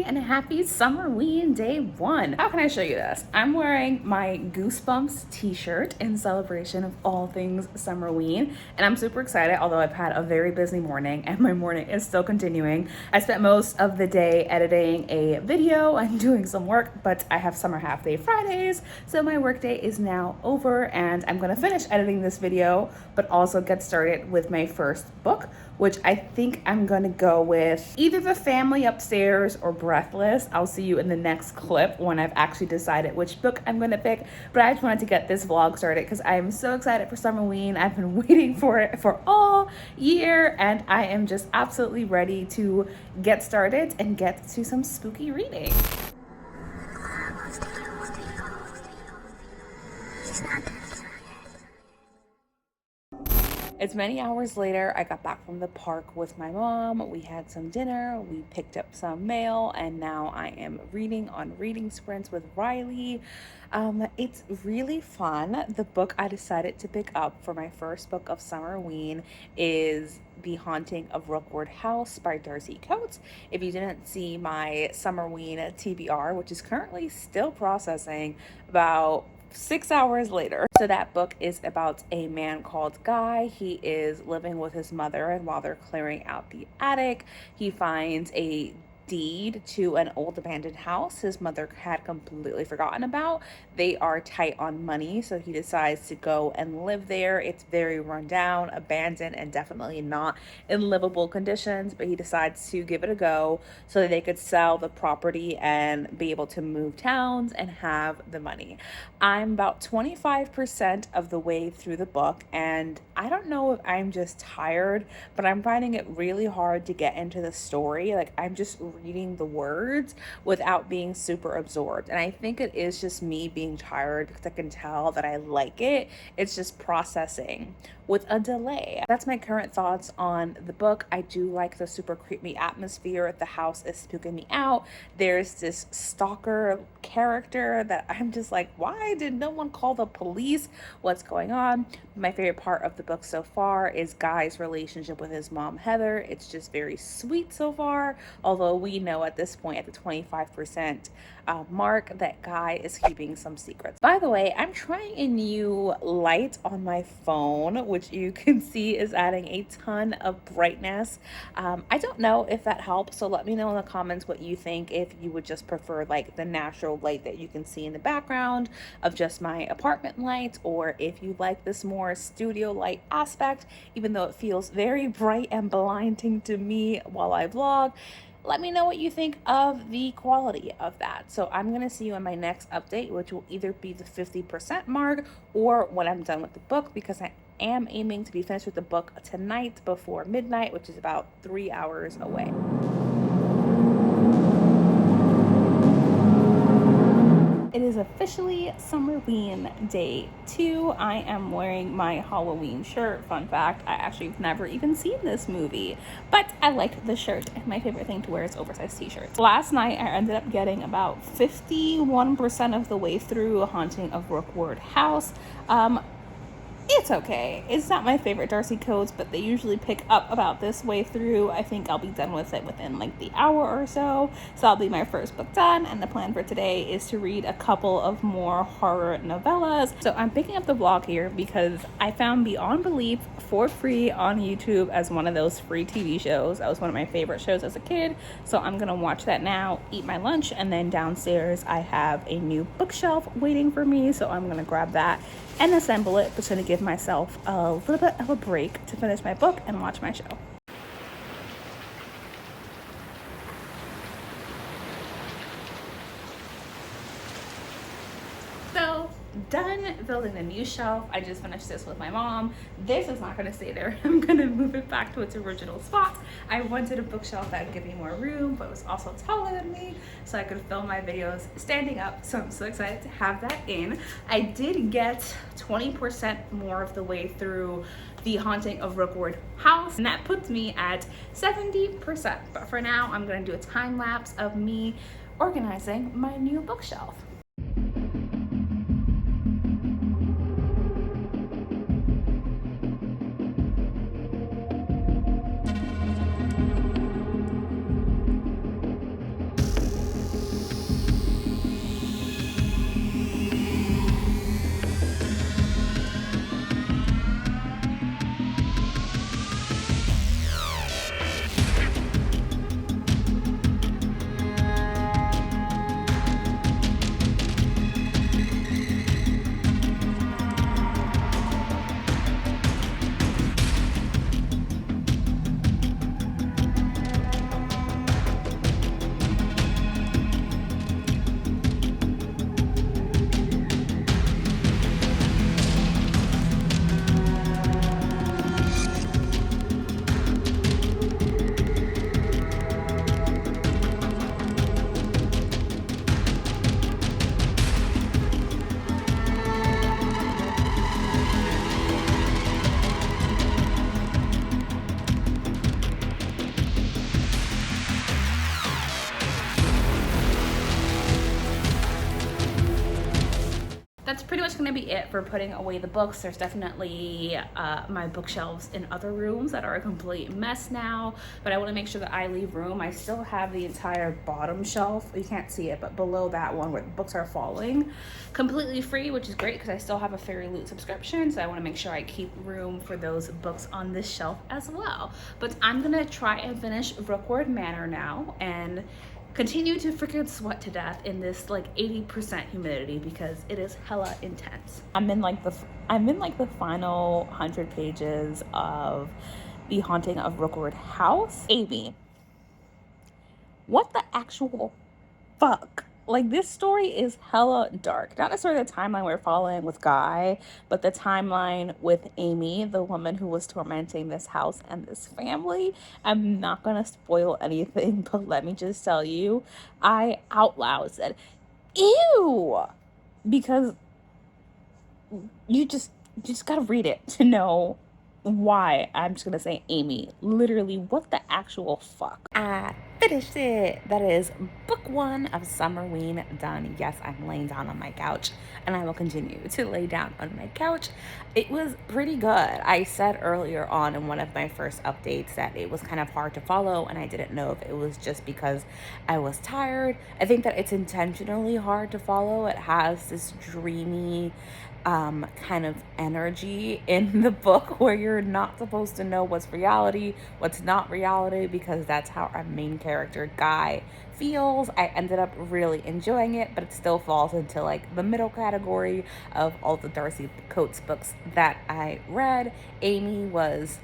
and happy Summerween day 1. How can I show you this? I'm wearing my Goosebumps t-shirt in celebration of all things Summerween, and I'm super excited, although I've had a very busy morning and my morning is still continuing. I spent most of the day editing a video and doing some work, but I have summer half day Fridays, so my work day is now over and I'm gonna finish editing this video, but also get started with my first book, which I think I'm gonna go with either The Family Upstairs or Breathless. I'll see you in the next clip when I've actually decided which book I'm gonna pick, but I just wanted to get this vlog started because I am so excited for Summerween. I've been waiting for it for all year and I am just absolutely ready to get started and get to some spooky reading. It's many hours later. I got back from the park with my mom. We had some dinner, we picked up some mail, and now I am reading on reading sprints with Riley. It's really fun. The book I decided to pick up for my first book of Summerween is The Haunting of Rookward House by Darcy Coates. If you didn't see my Summerween TBR, which is currently still processing, about 6 hours later. So that book is about a man called Guy. He is living with his mother, and while they're clearing out the attic, he finds a deed to an old abandoned house his mother had completely forgotten about. They are tight on money, so he decides to go and live there. It's very run down, abandoned, and definitely not in livable conditions, but he decides to give it a go so that they could sell the property and be able to move towns and have the money. I'm about 25% of the way through the book, and I don't know if I'm just tired, but I'm finding it really hard to get into the story. Like, I'm just reading the words without being super absorbed, and I think it is just me being tired because I can tell that I like it. It's just processing with a delay. That's my current thoughts on the book. I do like the super creepy atmosphere. The house is spooking me out. There's this stalker character that I'm just like, why did no one call the police? What's going on? My favorite part of the book so far is Guy's relationship with his mom, Heather. It's just very sweet so far, although we know at this point, at the 25% mark, that Guy is keeping some secrets. By the way, I'm trying a new light on my phone, which you can see is adding a ton of brightness. I don't know if that helps, so let me know in the comments what you think, if you would just prefer like the natural light that you can see in the background of just my apartment light, or if you like this more studio light aspect, even though it feels very bright and blinding to me while I vlog. Let me know what you think of the quality of that. So I'm gonna see you in my next update, which will either be the 50% mark or when I'm done with the book, because I am aiming to be finished with the book tonight before midnight, which is about 3 hours away. It is officially Summerween day 2. I am wearing my Halloween shirt. Fun fact, I actually have never even seen this movie, but I like the shirt, and my favorite thing to wear is oversized t-shirts. Last night I ended up getting about 51% of the way through A Haunting of Rookward House. It's okay. It's not my favorite Darcy Coates, but they usually pick up about this way through. I think I'll be done with it within like the hour or so. So that'll be my first book done, and the plan for today is to read a couple of more horror novellas. So I'm picking up the vlog here because I found Beyond Belief for free on YouTube as one of those free TV shows. That was one of my favorite shows as a kid, so I'm gonna watch that now, eat my lunch, and then downstairs I have a new bookshelf waiting for me, so I'm gonna grab that and assemble it. Just gonna give myself a little bit of a break to finish my book and watch my show. So, done building the new shelf. I just finished this with my mom. This is not gonna stay there. I'm gonna move it back to its original spot. I wanted a bookshelf that would give me more room, but was also taller than me, so I could film my videos standing up. So I'm so excited to have that in. I did get 20% more of the way through The Haunting of Rookward House, and that puts me at 70%. But for now, I'm gonna do a time lapse of me organizing my new bookshelf. that's pretty much going to be it for putting away the books. There's definitely my bookshelves in other rooms that are a complete mess now, but I want to make sure that I leave room. I still have the entire bottom shelf, you can't see it, but below that one where the books are falling, completely free, which is great because I still have a Fairy Loot subscription, so I want to make sure I keep room for those books on this shelf as well. But I'm gonna try and finish Rookward Manor now and continue to freaking sweat to death in this like 80% humidity because it is hella intense. I'm in like the final 100 pages of The Haunting of Rookward House. Amy, what the actual fuck? Like, this story is hella dark. Not necessarily the timeline we're following with Guy, but the timeline with Amy, the woman who was tormenting this house and this family. I'm not gonna spoil anything, but let me just tell you, I out loud said, ew! Because you just gotta read it to know why. I'm just gonna say, Amy, literally, what the actual fuck? I finished it. That is book 1 of Summerween done. Yes, I'm laying down on my couch, and I will continue to lay down on my couch. It was pretty good. I said earlier on in one of my first updates that it was kind of hard to follow, and I didn't know if it was just because I was tired. I think that it's intentionally hard to follow. It has this dreamy kind of energy in the book where you're not supposed to know what's reality, what's not reality, because that's how our main character Guy feels. I ended up really enjoying it, but it still falls into like the middle category of all the Darcy Coates books that I read. Amy was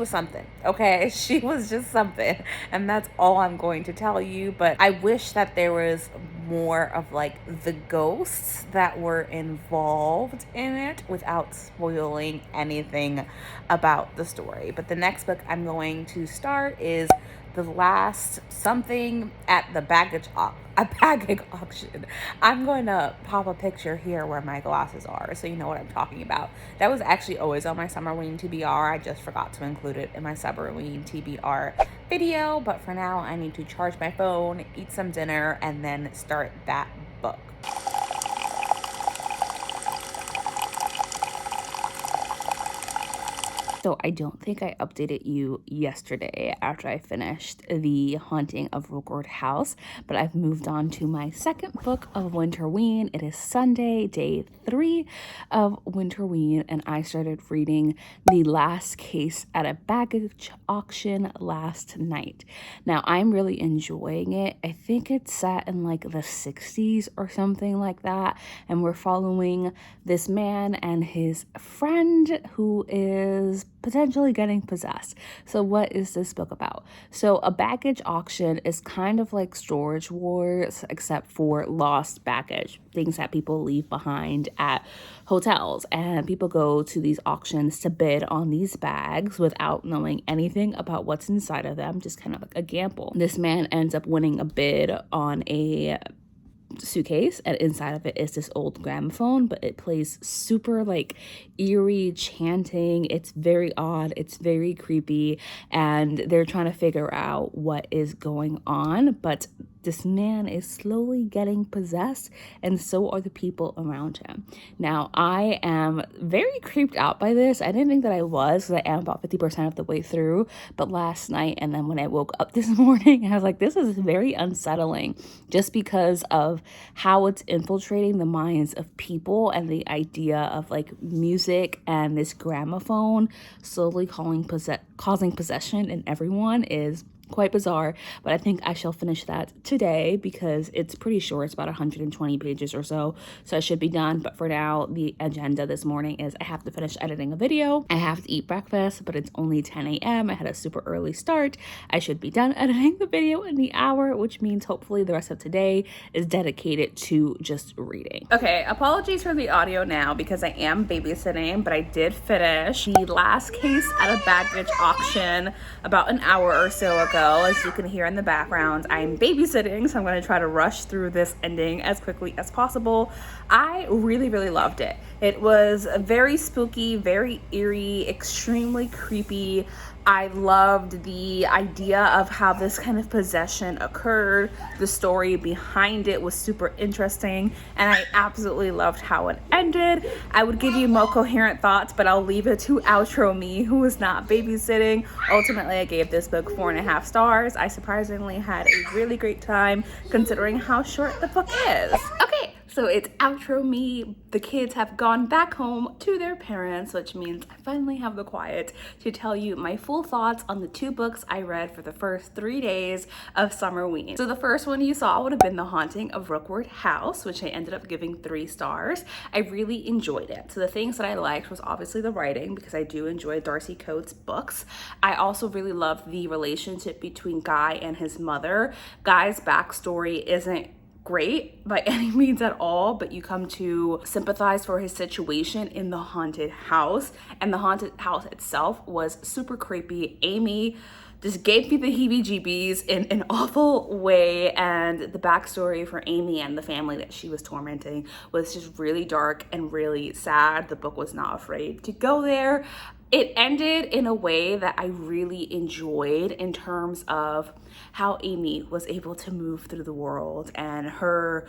something, okay? She was just something, and that's all I'm going to tell you. But I wish that there was more of like the ghosts that were involved in it without spoiling anything about the story. But the next book I'm going to start is The Last Something at the baggage auction. I'm going to pop a picture here where my glasses are so you know what I'm talking about. That was actually always on my Summerween TBR. I just forgot to include it in my Summerween TBR video, but for now I need to charge my phone, eat some dinner, and then start that book. So I don't think I updated you yesterday after I finished The Haunting of Rookward House, but I've moved on to my second book of Winterween. It is Sunday, day 3 of Winterween, and I started reading The Last Case at a Baggage Auction last night. Now, I'm really enjoying it. I think it's set in like the 60s or something like that, and we're following this man and his friend who is potentially getting possessed. So what is this book about? So a baggage auction is kind of like Storage Wars, except for lost baggage, things that people leave behind at hotels. And people go to these auctions to bid on these bags without knowing anything about what's inside of them, just kind of like a gamble. This man ends up winning a bid on a suitcase, and inside of it is this old gramophone, but it plays super like eerie chanting. It's very odd, it's very creepy, and they're trying to figure out what is going on, but this man is slowly getting possessed, and so are the people around him. Now, I am very creeped out by this. I didn't think that I was, because I am about 50% of the way through, but last night, and then when I woke up this morning, I was like, this is very unsettling, just because of how it's infiltrating the minds of people, and the idea of like music and this gramophone slowly causing possession in everyone is quite bizarre. But I think I shall finish that today because it's pretty short. It's about 120 pages or so, so I should be done. But for now, the agenda this morning is I have to finish editing a video, I have to eat breakfast, but it's only 10 a.m. I had a super early start. I should be done editing the video in the hour, which means hopefully the rest of today is dedicated to just reading. Okay, apologies for the audio now because I am babysitting, but I did finish The Last Case at a Baggage Auction about an hour or so ago. As you can hear in the background, I'm babysitting, so I'm going to try to rush through this ending as quickly as possible. I really, really loved it. It was very spooky, very eerie, extremely creepy. I loved the idea of how this kind of possession occurred. The story behind it was super interesting, and I absolutely loved how it ended. I would give you more coherent thoughts, but I'll leave it to outro me, who was not babysitting. Ultimately, I gave this book 4.5 stars. I surprisingly had a really great time considering how short the book is. Okay, so it's outro me. The kids have gone back home to their parents, which means I finally have the quiet to tell you my full thoughts on the 2 books I read for the first 3 days of Summerween. So the first one you saw would have been The Haunting of Rookward House, which I ended up giving 3 stars. I really enjoyed it. So the things that I liked was obviously the writing, because I do enjoy Darcy Coates' books. I also really loved the relationship between Guy and his mother. Guy's backstory isn't great by any means at all, but you come to sympathize for his situation in the haunted house, and the haunted house itself was super creepy. Amy just gave me the heebie-jeebies in an awful way, and the backstory for Amy and the family that she was tormenting was just really dark and really sad. The book was not afraid to go there. It ended in a way that I really enjoyed in terms of how Amy was able to move through the world and her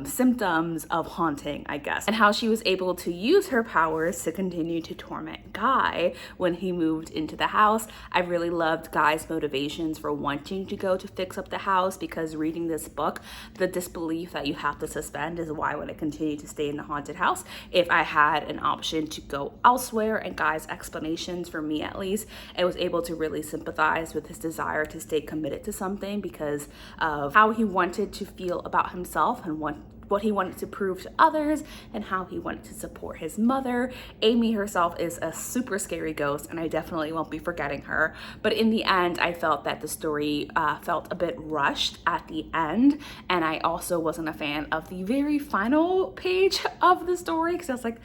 symptoms of haunting, I guess, and how she was able to use her powers to continue to torment Guy when he moved into the house. I really loved Guy's motivations for wanting to go to fix up the house, because reading this book, the disbelief that you have to suspend is why I would continue to stay in the haunted house if I had an option to go elsewhere. And Guy's explanations, for me at least, I was able to really sympathize with his desire to stay committed to something because of how he wanted to feel about himself and what he wanted to prove to others and how he wanted to support his mother. Amy herself is a super scary ghost, and I definitely won't be forgetting her. But in the end, I felt that the story felt a bit rushed at the end, and I also wasn't a fan of the very final page of the story, because I was like,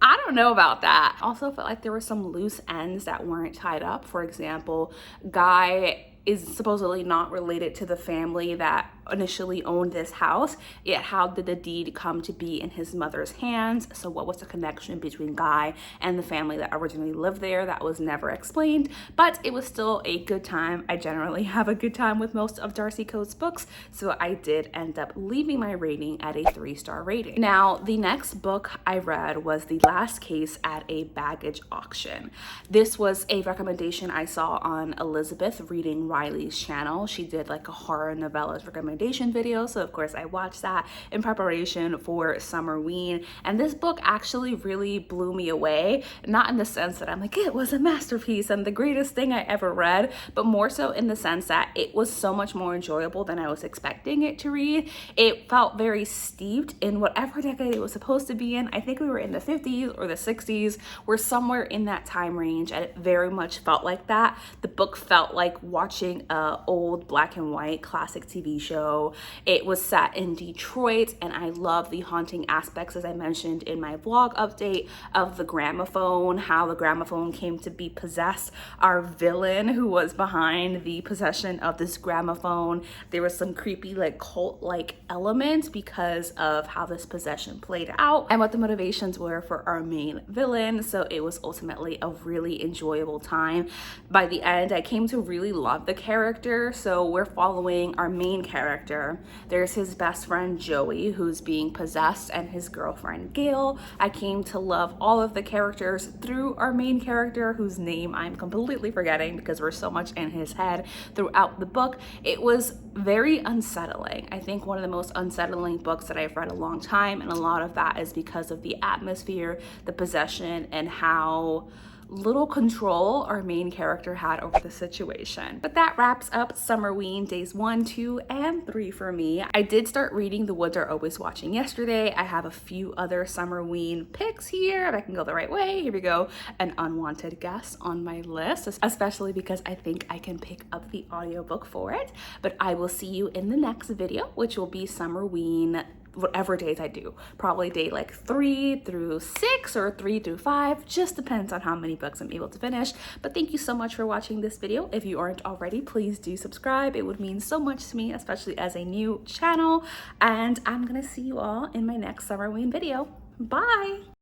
I don't know about that. Also felt like there were some loose ends that weren't tied up. For example, Guy is supposedly not related to the family that initially owned this house, yet how did the deed come to be in his mother's hands? So what was the connection between Guy and the family that originally lived there? That was never explained, but it was still a good time. I generally have a good time with most of Darcy Coates' books, so I did end up leaving my rating at a 3-star rating. Now, the next book I read was The Last Case at a Baggage Auction. This was a recommendation I saw on Elizabeth reading Riley's channel. She did like a horror novellas recommendation video, so of course I watched that in preparation for Summerween, and this book actually really blew me away, not in the sense that I'm like, it was a masterpiece and the greatest thing I ever read, but more so in the sense that it was so much more enjoyable than I was expecting it to read. It felt very steeped in whatever decade it was supposed to be in. I think we were in the 50s or the 60s. We're somewhere in that time range, and it very much felt like that. The book felt like watching a old black and white classic TV show. It was set in Detroit, and I love the haunting aspects, as I mentioned in my vlog update, of the gramophone, how the gramophone came to be possessed. Our villain who was behind the possession of this gramophone, there was some creepy like cult-like element because of how this possession played out and what the motivations were for our main villain. So it was ultimately a really enjoyable time. By the end, I came to really love the character. So we're following our main character. There's his best friend Joey, who's being possessed, and his girlfriend Gail. I came to love all of the characters through our main character, whose name I'm completely forgetting because we're so much in his head throughout the book. It was very unsettling. I think one of the most unsettling books that I've read in a long time, and a lot of that is because of the atmosphere, the possession, and how little control our main character had over the situation. But that wraps up Summerween days 1, 2, and 3 for me. I did start reading The Woods Are Always Watching yesterday. I have a few other Summerween picks here. If I can go the right way, here we go. An unwanted guest on my list, especially because I think I can pick up the audiobook for it. But I will see you in the next video, which will be Summerween, whatever days I do, probably day like 3 through 6 or 3 through 5, just depends on how many books I'm able to finish. But thank you so much for watching this video. If you aren't already, please do subscribe. It would mean so much to me, especially as a new channel, and I'm gonna see you all in my next Summerween video. Bye.